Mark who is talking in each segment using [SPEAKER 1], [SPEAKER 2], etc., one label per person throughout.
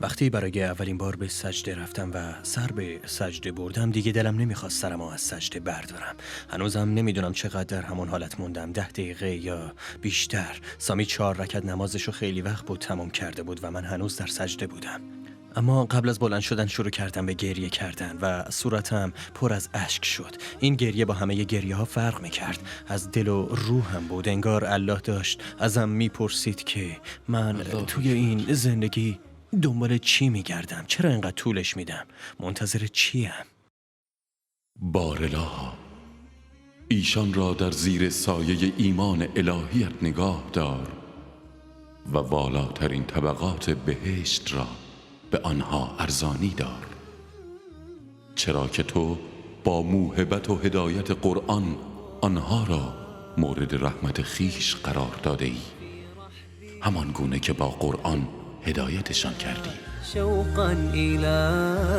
[SPEAKER 1] وقتی برای اولین بار به سجده رفتم و سر به سجده بردم دیگه دلم نمیخواست سرمو از سجده بردارم. هنوزم نمیدونم چقدر در همون حالت موندم، 10 دقیقه یا بیشتر. سامی 4 رکعت نمازشو خیلی وقت بود تمام کرده بود و من هنوز در سجده بودم. اما قبل از بلند شدن شروع کردم به گریه کردن و صورتم پر از اشک شد. این گریه با همه گریه ها فرق میکرد، از دل و روحم بود. انگار الله داشت ازم میپرسید که من توی این زندگی دنبال چی میگردم؟ چرا اینقدر طولش میدم؟ منتظر چیم؟
[SPEAKER 2] بارلا ایشان را در زیر سایه ایمان الهیت نگاه دار و والاترین طبقات بهشت را به آنها ارزانی دار، چرا که تو با موهبت و هدایت قرآن آنها را مورد رحمت خیش قرار داده ای، همان گونه که با قرآن هدایتشان کردی.
[SPEAKER 3] شوقا إلى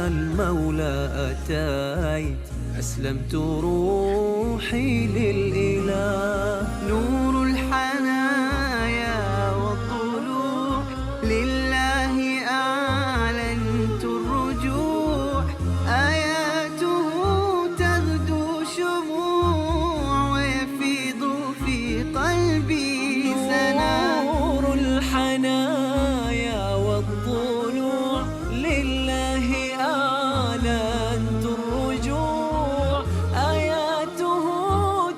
[SPEAKER 3] المولى أتيت أسلمت روحي للإله نور الحنايا والطلوع لله أعلنت الرجوع آياته تغدو شموع ويفيض في قلبي سنا نور الحنايا والطلوع لله أعلنت الرجوع آياته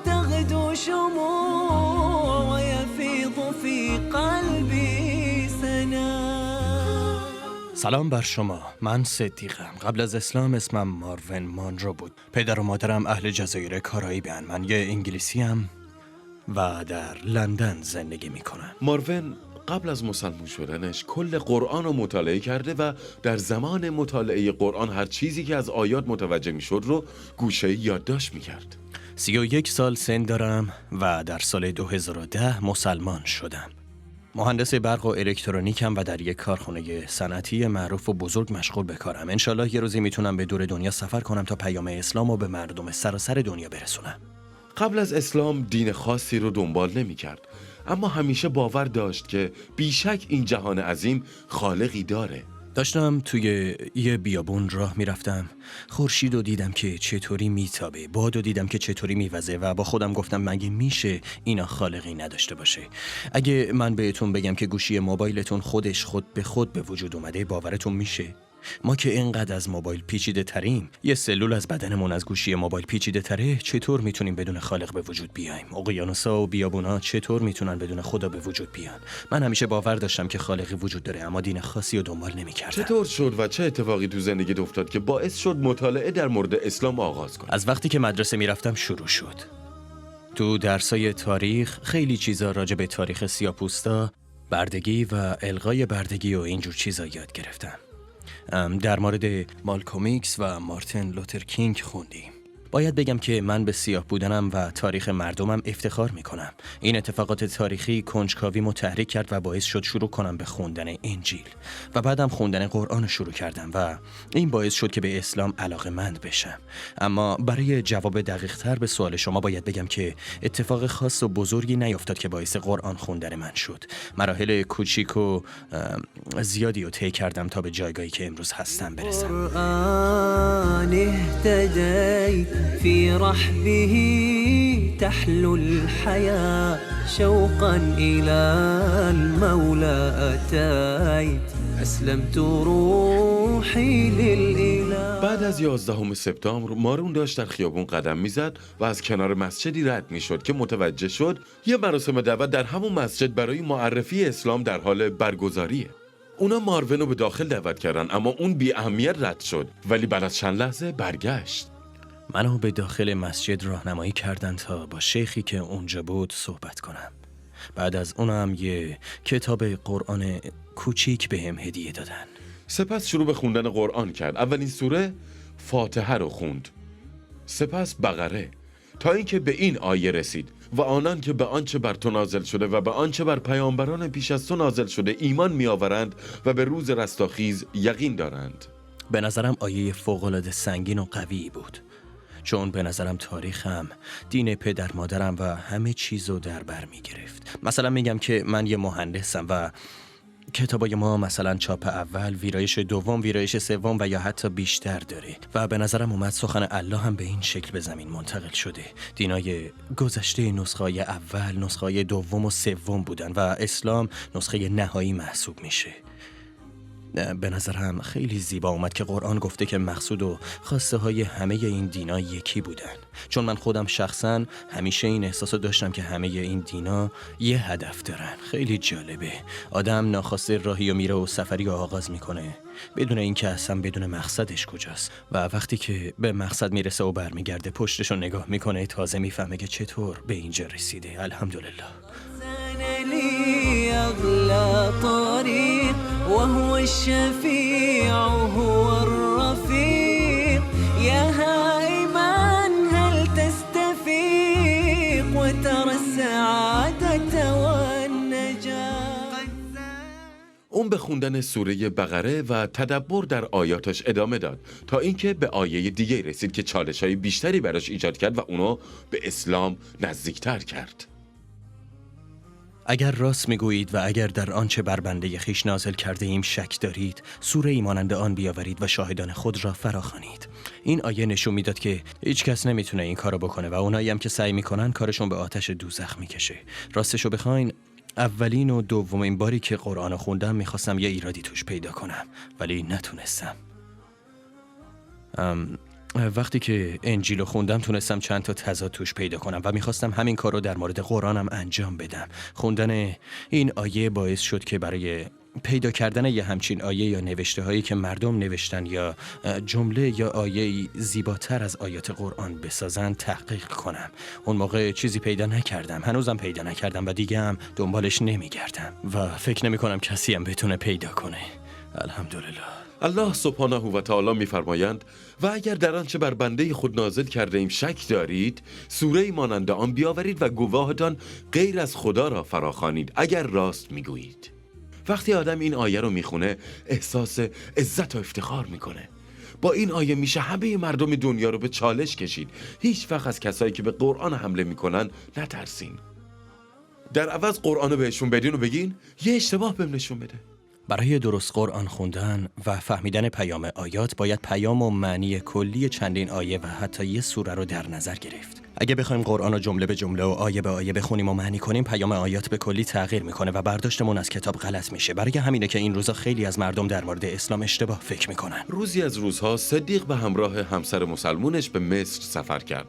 [SPEAKER 3] تغدو شموع ويفيض في قلبي سنا.
[SPEAKER 1] سلام بر شما، من صدیقم. قبل از اسلام اسمم مارون مانرو بود. پدر و مادرم اهل جزایر کارائیبن. من یه انگلیسیم و در لندن زندگی میکنم.
[SPEAKER 2] مارون قبل از مسلمان شدنش کل قرآن رو مطالعه کرده و در زمان مطالعه قرآن هر چیزی که از آیات متوجه میشد رو گوشه یادداشت میکرد.
[SPEAKER 1] 31 سال سن دارم و در سال 2010 مسلمان شدم. مهندس برق و الکترونیکم و در یک کارخانه صنعتی معروف و بزرگ مشغول به کارم. انشالله یه روزی میتونم به دور دنیا سفر کنم تا پیام اسلام رو به مردم سراسر دنیا برسونم.
[SPEAKER 2] قبل از اسلام دین خاصی رو دنبال نمی کرد، اما همیشه باور داشت که بیشک این جهان عظیم خالقی داره.
[SPEAKER 1] داشتم توی یه بیابون راه میرفتم، خورشید رو دیدم که چطوری میتابه، باد رو دیدم که چطوری میوزه و با خودم گفتم مگه میشه اینا خالقی نداشته باشه؟ اگه من بهتون بگم که گوشی موبایلتون خود به وجود اومده، باورتون میشه؟ ما که اینقدر از موبایل پیچیده تریم، یه سلول از بدنمون از گوشی موبایل پیچیده تره، چطور میتونیم بدون خالق به وجود بیایم؟ اقیانوسا و بیابونا چطور میتونن بدون خدا به وجود بیان؟ من همیشه باور داشتم که خالقی وجود داره، اما دین خاصی رو دنبال نمی‌کردم.
[SPEAKER 2] چطور شد و چه اتفاقی تو زندگیت افتاد که باعث شد مطالعه در مورد اسلام آغاز کنی؟
[SPEAKER 1] از وقتی که مدرسه میرفتم شروع شد. تو درسای تاریخ خیلی چیزا راجع به تاریخ سیاه‌پوستا، بردگی و الغای بردگی و اینجور چیزا یاد گرفتم. در مورد مالکوم ایکس و مارتین لوتر کینگ خوندیم. باید بگم که من به سیاه بودنم و تاریخ مردمم افتخار میکنم. این اتفاقات تاریخی کنجکاویمو تحریک کرد و باعث شد شروع کنم به خوندن انجیل و بعدم خوندن قرآن شروع کردم و این باعث شد که به اسلام علاقه‌مند بشم. اما برای جواب دقیق تر به سوال شما باید بگم که اتفاق خاص و بزرگی نیفتاد که باعث قرآن خوندن من شد. مراحل کوچیک و زیادی رو طی کردم تا به جایگاهی که امروز هستم برسم.
[SPEAKER 3] في رحبه تحلو الحياة شوقا إلى المولى أتيت أسلمت روحي للإله.
[SPEAKER 2] بعد از 11 سپتامبر مارون داشت در خیابون قدم میزد و از کنار مسجدی رد میشد که متوجه شد یه مراسم دعوت در همون مسجد برای معرفی اسلام در حال برگزاریه. اونا مارون رو به داخل دعوت کردن، اما اون بی اهمیت رد شد، ولی بعد از چند لحظه برگشت.
[SPEAKER 1] منو به داخل مسجد راهنمایی کردن تا با شیخی که اونجا بود صحبت کنم. بعد از اونم یه کتاب قرآن کوچیک بهم هدیه دادن.
[SPEAKER 2] سپس شروع به خوندن قرآن کرد. اولین سوره فاتحه رو خوند، سپس بقره، تا اینکه به این آیه رسید: و آنان که به آنچه بر تو نازل شده و به آنچه بر پیامبران پیش از تو نازل شده ایمان میآورند و به روز رستاخیز یقین دارند.
[SPEAKER 1] به نظرم آیه فوق‌العاده سنگین و قوی بود، چون به نظرم تاریخم، دین پدر مادرم و همه چیزو در بر می گرفت. مثلا میگم که من یه مهندسم و کتابای ما مثلا چاپ اول، ویرایش دوم، ویرایش سوم و یا حتی بیشتر داره و به نظرم اومد سخن الله هم به این شکل به زمین منتقل شده. دینای گذشته نسخه‌های اول، نسخه‌های دوم و سوم بودن و اسلام نسخه نهایی محسوب میشه. به نظرم خیلی زیبا اومد که قرآن گفته که مقصود و خواسته های همه این دینا یکی بودن، چون من خودم شخصا همیشه این احساسو داشتم که همه این دینا یه هدف دارن. خیلی جالبه، آدم ناخواسته راهی و میره و سفری رو آغاز میکنه بدون اینکه اصلا بدون مقصدش کجاست و وقتی که به مقصد میرسه و برمیگرده پشتشو نگاه میکنه تازه میفهمه که چطور به اینجا رسیده. الحمدلله.
[SPEAKER 3] أغلى طريق وهو الشفيع هو الرفيق يا هائما هل تستفيق وترى السعادة والنجاة.
[SPEAKER 2] اون به خوندن سوره بقره و تدبر در آیاتش ادامه داد تا اینکه به آیه دیگه رسید که چالش‌های بیشتری براش ایجاد کرد و اونو به اسلام نزدیکتر کرد.
[SPEAKER 1] اگر راست میگویید و اگر در آنچه بر بنده خویش نازل کرده ایم شک دارید، سوره ای مانند آن بیاورید و شاهدان خود را فراخوانید. این آیه نشون میداد که هیچ کس نمیتونه این کارو بکنه و اونایی هم که سعی میکنن کارشون به آتش دوزخ میکشه. راستشو بخواین اولین و دومین باری که قرآن خوندم میخواستم یه ایرادی توش پیدا کنم ولی نتونستم. وقتی که انجیل خوندم تونستم چند تا تضاد توش پیدا کنم و میخواستم همین کار رو در مورد قرآنم انجام بدم. خوندن این آیه باعث شد که برای پیدا کردن یه همچین آیه یا نوشته هایی که مردم نوشتن یا جمله یا آیه زیباتر از آیات قرآن بسازن تحقیق کنم. اون موقع چیزی پیدا نکردم، هنوزم پیدا نکردم و دیگه هم دنبالش نمیگردم و فکر نمی کنم کسی هم بتونه پیدا کنه. الحمدلله.
[SPEAKER 2] الله سبحانه و تعالی می‌فرمایند و اگر در آنچه بر بنده خود نازل کرده ایم شک دارید، سوره‌ای مانند آن بیاورید و گواهتان غیر از خدا را فراخوانید اگر راست میگویید. وقتی آدم این آیه رو میخونه احساس عزت و افتخار میکنه. با این آیه میشه همه مردم دنیا رو به چالش کشید. هیچ وقت از کسایی که به قرآن حمله میکنن نترسین. در عوض قرآن رو بهشون بدین و بگین یه اشتباه بهم نشون بده.
[SPEAKER 1] برای درست قرآن خوندن و فهمیدن پیام آیات باید پیام و معنی کلی چندین آیه و حتی یه سوره رو در نظر گرفت. اگه بخوایم قرآن رو جمله به جمله و آیه به آیه بخونیم و معنی کنیم، پیام آیات به کلی تغییر میکنه و برداشتمون از کتاب غلط میشه. برای همینه که این روزا خیلی از مردم در مورد اسلام اشتباه فکر میکنن.
[SPEAKER 2] روزی از روزها صدیق به همراه همسر مسلمونش به مصر سفر کرد.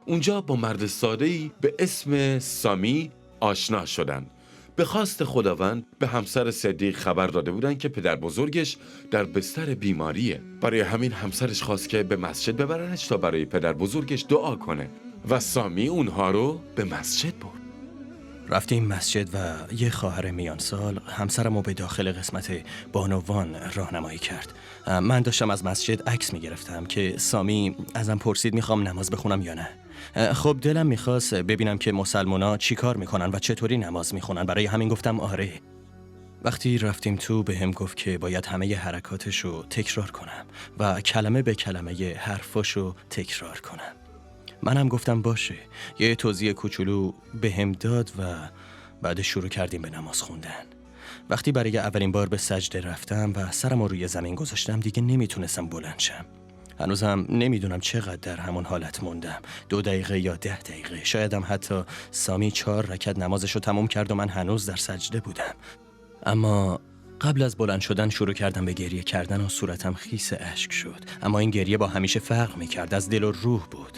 [SPEAKER 2] اونجا با مرد ساده‌ای به اسم سامی آشنا شدند. به خواست خداوند به همسر صدیق خبر داده بودند که پدر بزرگش در بستر بیماریه. برای همین همسرش خواست که به مسجد ببرنش تا برای پدر بزرگش دعا کنه و سامی اونها رو به مسجد برد.
[SPEAKER 1] رفتیم مسجد و یه خواهر میان سال همسرمو به داخل قسمت بانوان راهنمایی کرد. من داشتم از مسجد عکس میگرفتم که سامی ازم پرسید میخوام نماز بخونم یا نه. خب دلم میخواست ببینم که مسلمونا چی کار میکنن و چطوری نماز میخونن. برای همین گفتم آره. وقتی رفتیم تو به هم گفت که باید همه حرکاتشو تکرار کنم و کلمه به کلمه حرفاشو تکرار کنم. منم گفتم باشه. یه توضیح کوچولو به هم داد و بعد شروع کردیم به نماز خوندن. وقتی برای اولین بار به سجده رفتم و سرم روی زمین گذاشتم دیگه نمیتونستم بلند شم. هنوزم نمیدونم چقدر در همون حالت موندم. 2 دقیقه یا 10 دقیقه. شایدم حتی سامی 4 رکعت نمازشو تموم کرد و من هنوز در سجده بودم. اما قبل از بلند شدن شروع کردم به گریه کردن و صورتم خیس اشک شد. اما این گریه با همیشه فرق میکرد. از دل و روح بود.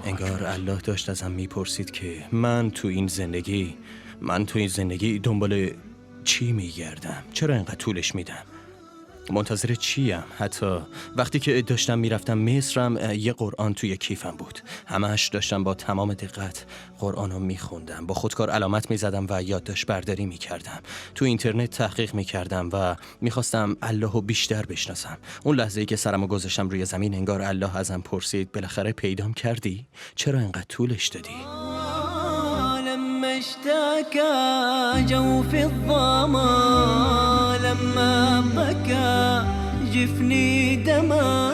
[SPEAKER 1] انگار الله داشت ازم میپرسید که من تو این زندگی دنبال چی میگردم؟ چرا اینقدر طولش میدم؟ منتظر چیم؟ حتی وقتی که داشتم میرفتم مصرم یه قرآن توی کیفم بود. همش داشتم با تمام دقت قرآنو میخوندم. با خودکار علامت میزدم و یادداشت برداری میکردم. تو اینترنت تحقیق میکردم و میخواستم اللهو بیشتر بشناسم. اون لحظه‌ای که سرمو گذاشتم روی زمین انگار الله ازم پرسید بالاخره پیدام کردی؟ چرا اینقدر طولش دادی؟
[SPEAKER 3] اشتكى جوف الظما لما بكى جفني دما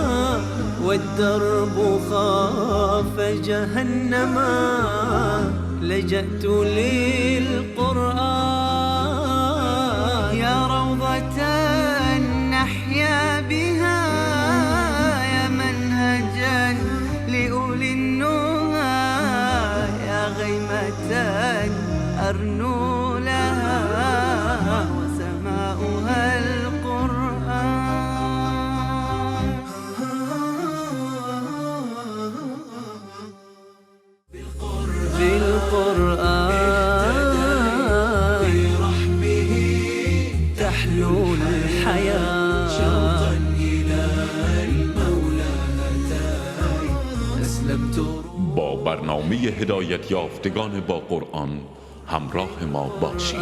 [SPEAKER 3] والدرب خاف جهنما لجأت للقرآن تبنو لها وسماؤها القرآن. بالقرآن برحمه تحلو الحياة، شوقا إلى المولى هتاي أسلمت.
[SPEAKER 2] با برنامه هدایت یافتگان با قرآن همراه ما باشید.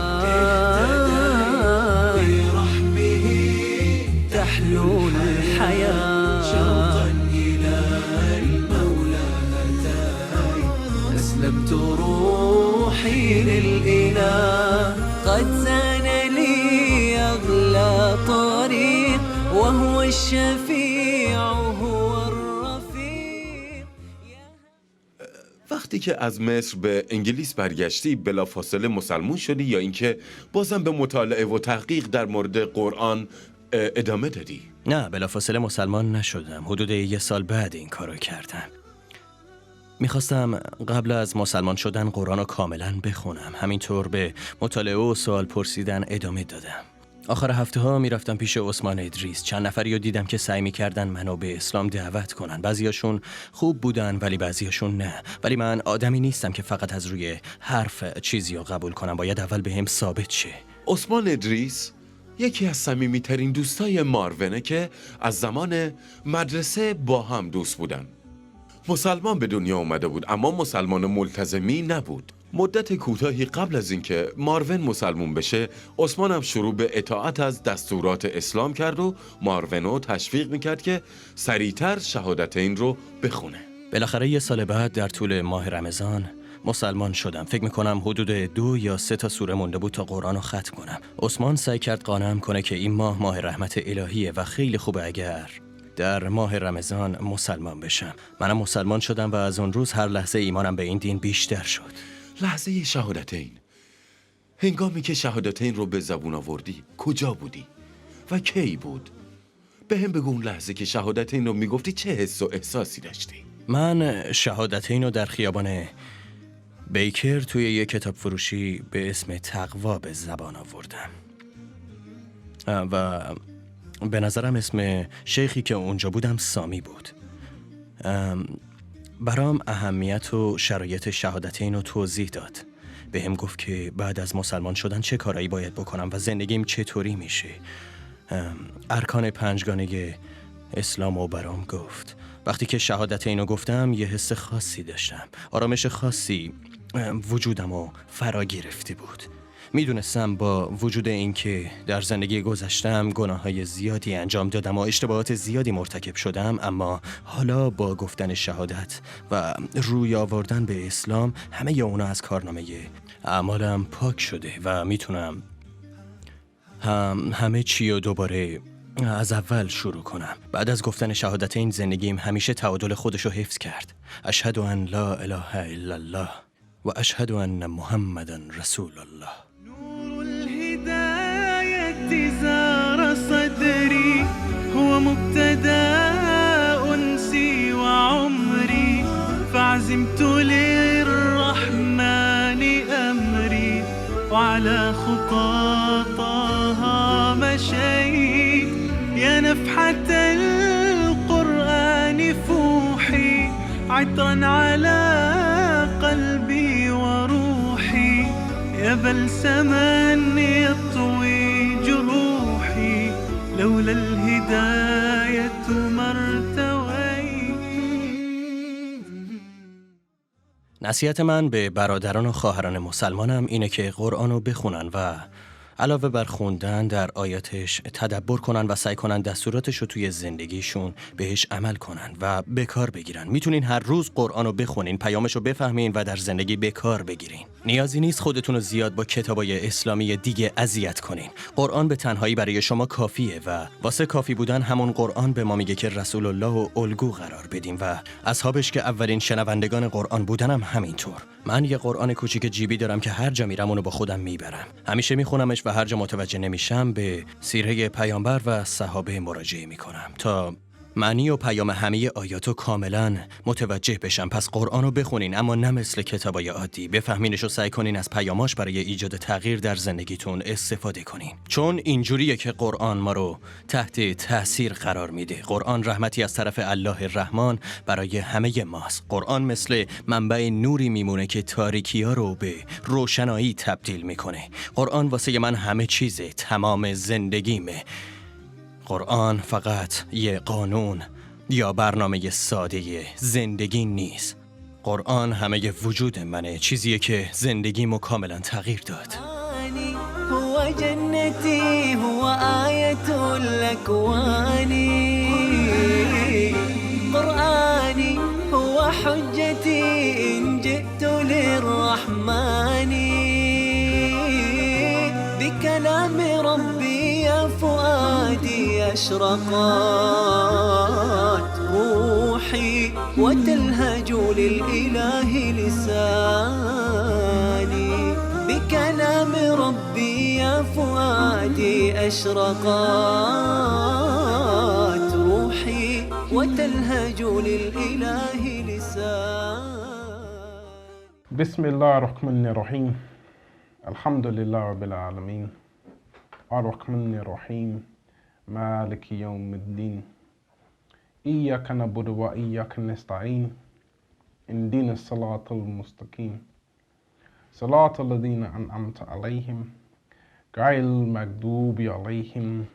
[SPEAKER 3] برحمه تحلو الحياة، شوقا إلى المولى هتاي أسلمت روحي للإله. قد زان لي أغلى طريق وهو الشفيع هو الرفيق.
[SPEAKER 2] وقتی که از مصر به انگلیس برگشتی بلافاصله مسلمون شدی یا اینکه بازم به مطالعه و تحقیق در مورد قرآن ادامه دادی؟
[SPEAKER 1] نه، بلافاصله مسلمان نشدم. حدود 1 سال بعد این کارو کردم. میخواستم قبل از مسلمان شدن قرآن رو کاملا بخونم. همینطور به مطالعه و سوال پرسیدن ادامه دادم. آخر هفته ها میرفتم پیش عثمان ادریس. چند نفری رو دیدم که سعی میکردن منو به اسلام دعوت کنن. بعضیاشون خوب بودن ولی بعضیاشون نه. ولی من آدمی نیستم که فقط از روی حرف چیزی رو قبول کنم. باید اول بهم ثابت شه.
[SPEAKER 2] عثمان ادریس یکی از صمیمیترین دوستای مارونه که از زمان مدرسه با هم دوست بودن. مسلمان به دنیا اومده بود اما مسلمان ملتزمی نبود. مدت کوتاهی قبل از اینکه مارون مسلمون بشه، عثمان هم شروع به اطاعت از دستورات اسلام کرد و مارونو تشویق میکرد که سریعتر شهادتین رو بخونه.
[SPEAKER 1] بالاخره 1 سال بعد در طول ماه رمضان مسلمان شدم. فکر میکنم حدود 2 یا 3 تا سوره مونده بود تا قرآن رو ختم کنم. عثمان سعی کرد قانعم کنه که این ماه رحمت الهیه و خیلی خوبه اگر در ماه رمضان مسلمان بشم. منم مسلمان شدم و از اون روز هر لحظه ایمانم به این دین بیشتر شد.
[SPEAKER 2] لحظه شهادتین، هنگامی که شهادتین رو به زبون آوردی کجا بودی و کی بود؟ به هم بگو اون لحظه که شهادتین رو میگفتی چه حس و احساسی داشتی؟
[SPEAKER 1] من شهادتین رو در خیابان بیکر توی یک کتاب فروشی به اسم تقوا به زبان آوردم و به نظرم اسم شیخی که اونجا بودم سامی بود. برام اهمیت و شرایط شهادتین رو توضیح داد. به هم گفت که بعد از مسلمان شدن چه کارایی باید بکنم و زندگیم چطوری میشه. ارکان 5گانه اسلام رو برام گفت. وقتی که شهادتین رو گفتم یه حس خاصی داشتم. آرامش خاصی وجودم رو فرا گرفته بود. میدونستم با وجود اینکه در زندگی گذشتم گناههای زیادی انجام دادم و اشتباهات زیادی مرتکب شدم، اما حالا با گفتن شهادت و روی آوردن به اسلام همه اونا از کارنامه اعمالم پاک شده و میتونم همه چی رو دوباره از اول شروع کنم. بعد از گفتن شهادتین زندگیم همیشه تعادل خودشو حفظ کرد. اشهد ان لا اله الا الله و اشهد ان محمدا رسول الله.
[SPEAKER 3] نور الهداية زار صدري هو مبتدأ أنسي وعمري فعزمت للرحمن أمري وعلى خطاطها مشيت يا نفحة القرآن فوحي عطرا على قلبي وروحي يا بلسما يطوي جروحي لولا الهداية ما ارتويت.
[SPEAKER 1] نصیحت من به برادران و خواهران مسلمانم اینه که قرآن رو بخونن و علاوه بر خوندن در آیاتش تدبر کنن و سعی کنن دستوراتش رو توی زندگیشون بهش عمل کنن و به کار بگیرن. میتونین هر روز قرآن رو بخونین، پیامش رو بفهمین و در زندگی به کار بگیرین. نیازی نیست خودتون رو زیاد با کتابای اسلامی دیگه اذیت کنین. قرآن به تنهایی برای شما کافیه و واسه کافی بودن همون قرآن به ما میگه که رسول الله رو الگو قرار بدیم و اصحابش که اولین شنوندگان قرآن بودنم همینطور. من یه قرآن کوچیک جیبی دارم که هر جا میرم اونو با خودم میبرم. همیشه میخونمش و هر جا متوجه نمیشم به سیره پیامبر و صحابه مراجعه میکنم تا معنی و پیام همه آیاتو کاملا متوجه بشم. پس قرآن رو بخونین، اما نه مثل کتابای عادی. بفهمینش و سعی کنین از پیاماش برای ایجاد تغییر در زندگیتون استفاده کنین. چون اینجوریه که قرآن ما رو تحت تأثیر قرار میده. قرآن رحمتی از طرف الله الرحمن برای همه ماست. قرآن مثل منبع نوری میمونه که تاریکی‌ها رو به روشنایی تبدیل میکنه. قرآن واسه من همه چیزه، تمام زندگیمه. قرآن فقط یه قانون یا برنامه ساده زندگی نیست. قرآن همه وجود منه، چیزیه که زندگیمو کاملا تغییر داد.
[SPEAKER 3] هو جنتی هو آیت الاکوانی قرآنی هو حجتی ان جئت للرحمن بكلام ربي يا فؤادي أشرقت روحي وتلهج للإله لساني بكلام ربي يا فؤادي أشرقت روحي وتلهج للإله لساني.
[SPEAKER 4] بسم الله الرحمن الرحيم. الحمد لله رب العالمين الرحمن الرحيم مالك يوم الدين إياك نعبد وإياك نستعين اهدنا الصراط المستقيم صراط الذين أنعمت عليهم غير المغضوب عليهم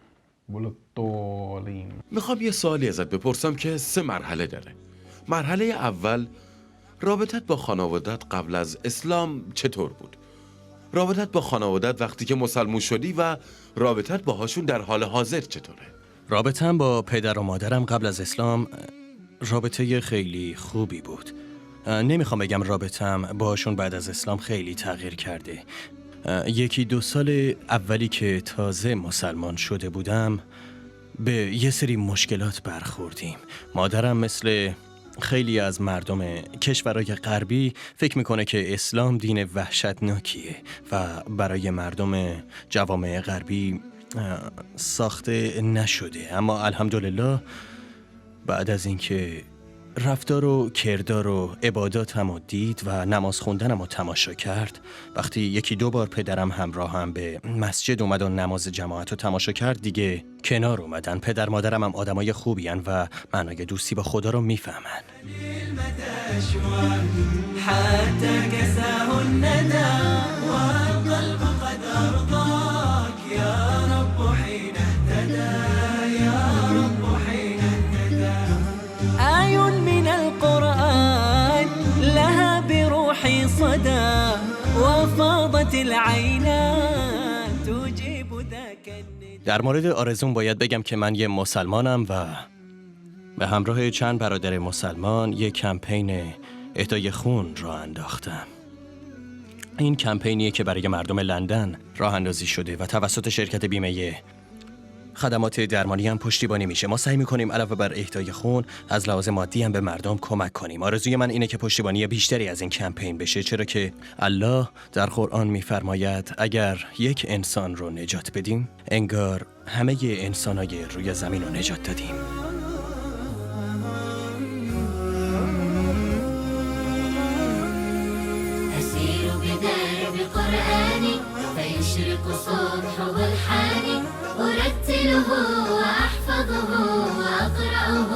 [SPEAKER 4] ولا الضالين.
[SPEAKER 2] میخوام یه سوالی ازت بپرسم که 3 مرحله داره. مرحله اول، رابطت با خانوادت قبل از اسلام چطور بود؟ رابطت با خانوادت وقتی که مسلمون شدی و رابطت باهاشون در حال حاضر چطوره؟
[SPEAKER 1] رابطم با پدر و مادرم قبل از اسلام رابطه خیلی خوبی بود. نمیخوام بگم رابطم باشون بعد از اسلام خیلی تغییر کرده. 1-2 سال اولی که تازه مسلمان شده بودم به یه سری مشکلات برخوردیم. مادرم مثل خیلی از مردم کشورهای غربی فکر میکنه که اسلام دین وحشتناکیه و برای مردم جوامع غربی ساخته نشده. اما الحمدلله بعد از اینکه رفتار و کردار و عباداتم رو دید و نماز خوندنم رو تماشا کرد، وقتی 1-2 بار پدرم همراهم به مسجد اومد و نماز جماعت رو تماشا کرد، دیگه کنار اومدن. پدر مادرم هم آدمای خوبی هن و معنای دوستی با خدا رو میفهمن.
[SPEAKER 3] حتى كساه الندى والقلب قد أرضاك يا رب حين اهتدى يا رب حين اهتدى آي من القرآن لها بروحي صدى وفاضت العينات تجيب ذاك الندى.
[SPEAKER 1] در مورد آرزوم باید بگم که من یه مسلمانم و به همراه چند برادر مسلمان یک کمپین اهدای خون راه انداختم. این کمپینیه که برای مردم لندن راه اندازی شده و توسط شرکت بیمه خدمات درمانی هم پشتیبانی میشه. ما سعی میکنیم علاوه بر اهدای خون از لحاظ مادی هم به مردم کمک کنیم. آرزوی من اینه که پشتیبانی بیشتری از این کمپین بشه، چرا که الله در قرآن میفرماید اگر یک انسان رو نجات بدیم انگار همه انسانای روی زمین رو نجات دادیم.
[SPEAKER 5] قرآني فيشرق صبحه الحاني أرتله وأحفظه وأقرأه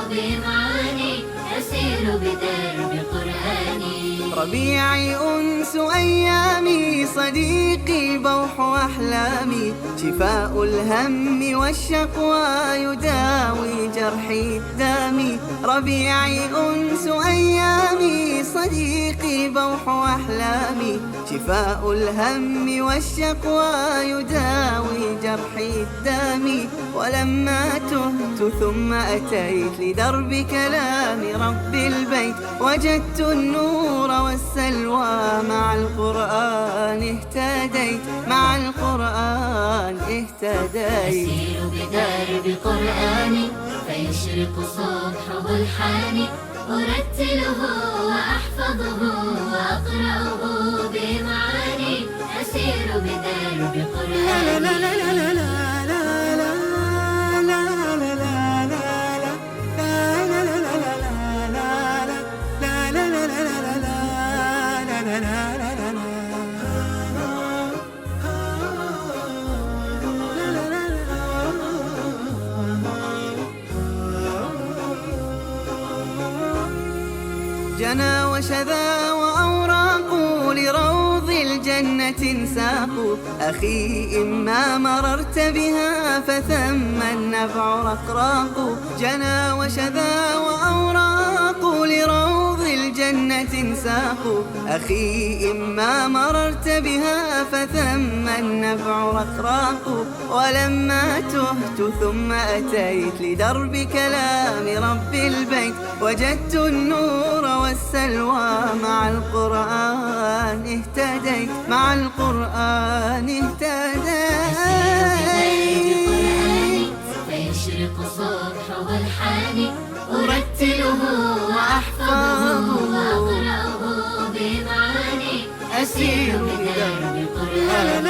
[SPEAKER 5] بمعاني أسير بدرب قرآني.
[SPEAKER 3] ربيعي أنس أيامي صديقي بوح أحلامي شفاء الهم والشقوى يداوي جرحي دامي. ربيعي أنس أيامي صديقي بوح أحلامي شفاء الهم والشقوى يداوي جرحي الدامي. ولما تهت ثم أتيت لدرب كلام رب البيت وجدت النور والسلوى مع القرآن اهتديت مع القرآن اهتديت.
[SPEAKER 5] أسير بدرب قرآني فيشرق صبحه الحاني أرتله وأحفظه وأقرأه بمعاني أسير بدرب قرآني.
[SPEAKER 3] جنى وشذا وأوراق لروض الجنة ساق. أخي إما مررت بها فثم النفع رقراق. جنى وشذا وأوراق لروض الجنة ساق. أخي إما مررت بها فثم النفع رقراق. ولما تهت ثم أتيت لدرب كلام رب البيت وجدت النور والسلوى مع القرآن اهتديت. مع القرآن اهتديت.
[SPEAKER 5] فيشرق صبحه الحاني أرتله وأحفظه وأقرأه بمعاني. أسير بدرب القرآن